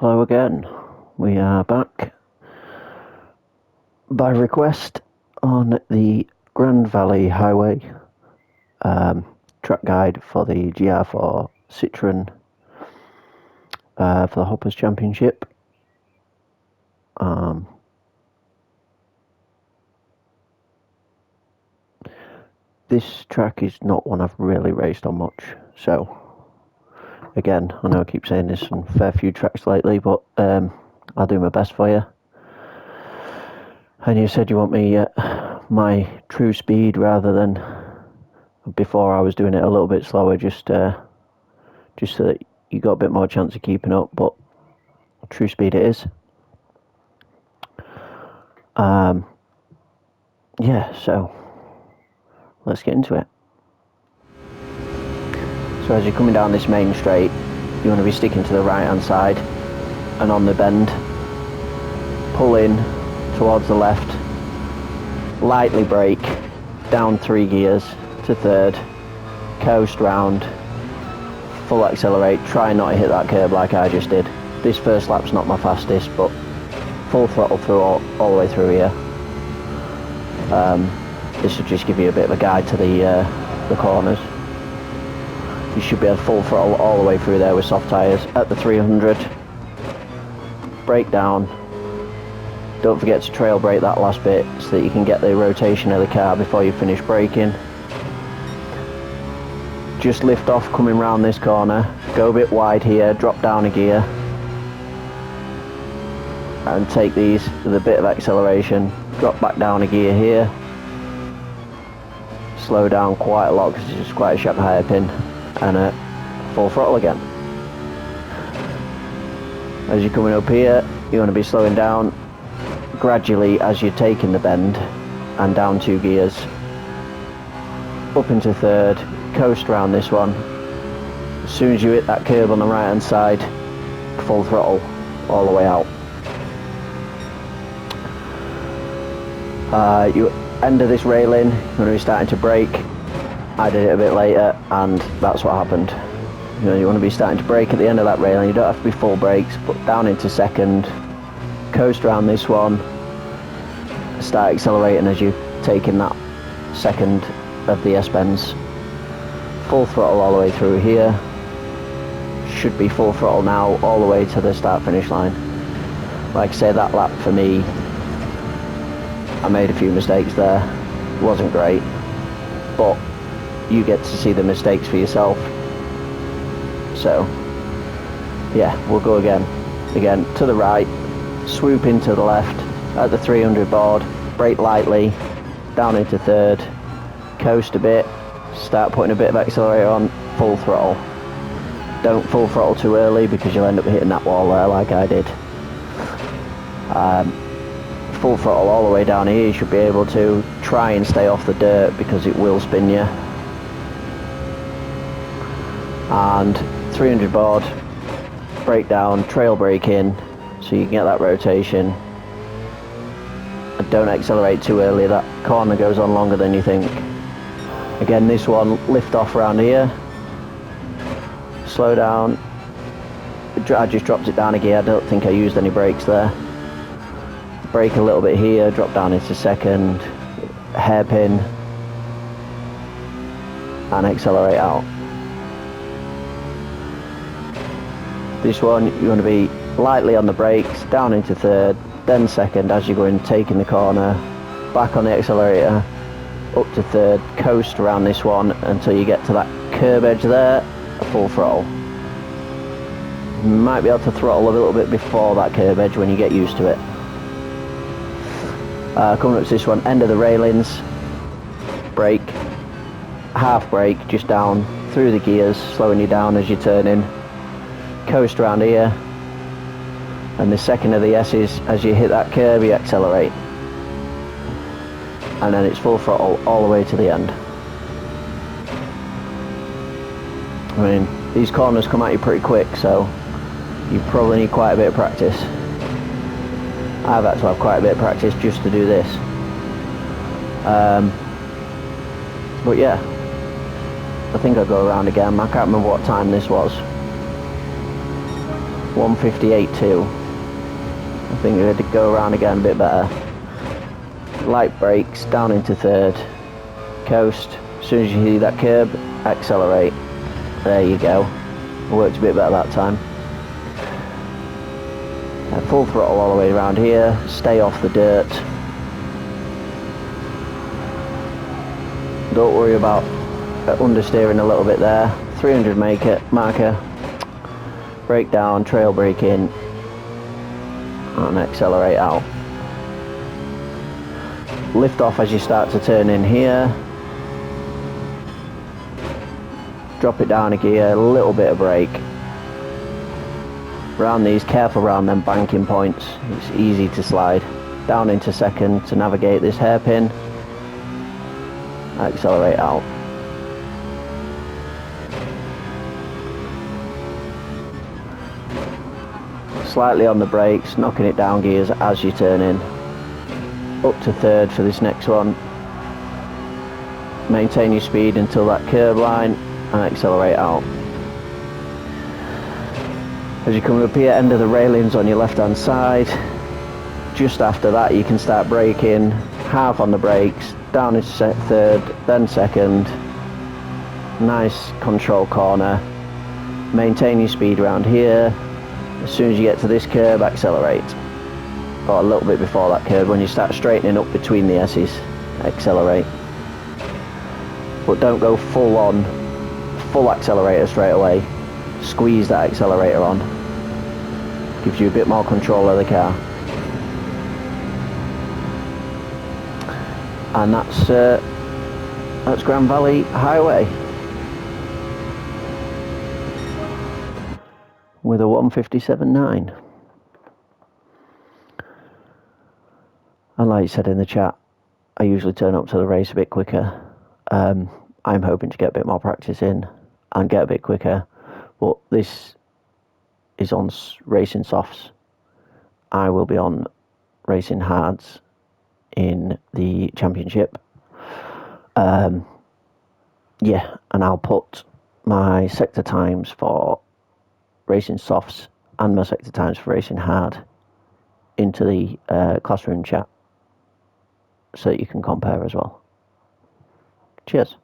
Hello again. We are back by request on the Grand Valley Highway track guide for the GR4 Citroen for the Hoppers Championship. This track is not one I've really raced on much, so again, I know I keep saying this on a fair few tracks lately, but I'll do my best for you. And you said you want me my true speed rather than before I was doing it a little bit slower, just so that you got a bit more chance of keeping up, but true speed it is. Yeah, so let's get into it. So as you're coming down this main straight, you want to be sticking to the right hand side, and on the bend, pull in towards the left, lightly brake, down 3 gears to third, coast round, full accelerate, try not to hit that curb like I just did. This first lap's not my fastest, but full throttle through all the way through here. This will just give you a bit of a guide to the corners. You should be able to full throttle all the way through there with soft tyres at the 300. Brake down. Don't forget to trail brake that last bit so that you can get the rotation of the car before you finish braking. Just lift off coming round this corner, go a bit wide here, drop down a gear and take these with a bit of acceleration, drop back down a gear here, slow down quite a lot because it's just quite a sharp hairpin, and full throttle again. As you're coming up here, you want to be slowing down gradually as you're taking the bend and down 2 gears, up into third, coast round this one. As soon as you hit that curb on the right hand side, full throttle all the way out. You end of this railing, you're going to be starting to brake. I did it a bit later and that's what happened. You want to be starting to brake at the end of that railing. You don't have to be full brakes, but down into second, coast around this one, start accelerating as you're taking that second of the S-bends. Full throttle all the way through here. Should be full throttle now all the way to the start finish line. Like I say, that lap for me, I made a few mistakes there. Wasn't great, but you get to see the mistakes for yourself. So yeah, we'll go again to the right, swoop into the left at the 300 board, brake lightly, down into third, coast a bit, start putting a bit of accelerator on, full throttle. Don't full throttle too early because you'll end up hitting that wall there like I did. Full throttle all the way down here. You should be able to try and stay off the dirt because it will spin you. And 300 board, brake down, trail brake in so you can get that rotation. And don't accelerate too early, that corner goes on longer than you think. Again, this one, lift off around here, slow down. I just dropped it down a gear, I don't think I used any brakes there. Brake a little bit here, drop down into second, hairpin, and accelerate out. This one, you want to be lightly on the brakes, down into third, then second as you're going, taking the corner, back on the accelerator, up to third, coast around this one until you get to that curb edge there, a full throttle. You might be able to throttle a little bit before that curb edge when you get used to it. Coming up to this one, end of the railings, brake, half brake, just down through the gears, slowing you down as you turn in, coast around here, and the second of the S's, as you hit that curb you accelerate, and then it's full throttle all the way to the end. I mean, these corners come at you pretty quick, so you probably need quite a bit of practice. I've had to have quite a bit of practice just to do this. But yeah, I think I'll go around again. I can't remember what time this was. 158.2. I think I could go around again a bit better. Light brakes, down into third. Coast. As soon as you hit that curb, accelerate. There you go. Worked a bit better that time. Full throttle all the way around here. Stay off the dirt. Don't worry about understeering a little bit there. 300 marker. Brake down, trail brake in, and accelerate out. Lift off as you start to turn in here. Drop it down a gear, a little bit of brake. Round these, careful around them banking points. It's easy to slide. Down into second to navigate this hairpin. Accelerate out. Slightly on the brakes, knocking it down gears as you turn in. Up to third for this next one. Maintain your speed until that curb line and accelerate out. As you come up here, end of the railings on your left hand side. Just after that you can start braking, half on the brakes, down into third, then second. Nice control corner. Maintain your speed around here. As soon as you get to this curb, accelerate. Or a little bit before that curb, when you start straightening up between the S's, accelerate. But don't go full accelerator straight away. Squeeze that accelerator on. Gives you a bit more control of the car. And that's Grand Valley Highway with a 157.9. And like you said in the chat, I usually turn up to the race a bit quicker. I'm hoping to get a bit more practice in and get a bit quicker, but this is on racing softs. I will be on racing hards in the championship. Yeah, and I'll put my sector times for racing softs and my sector times for racing hard into the classroom chat so that you can compare as well. Cheers.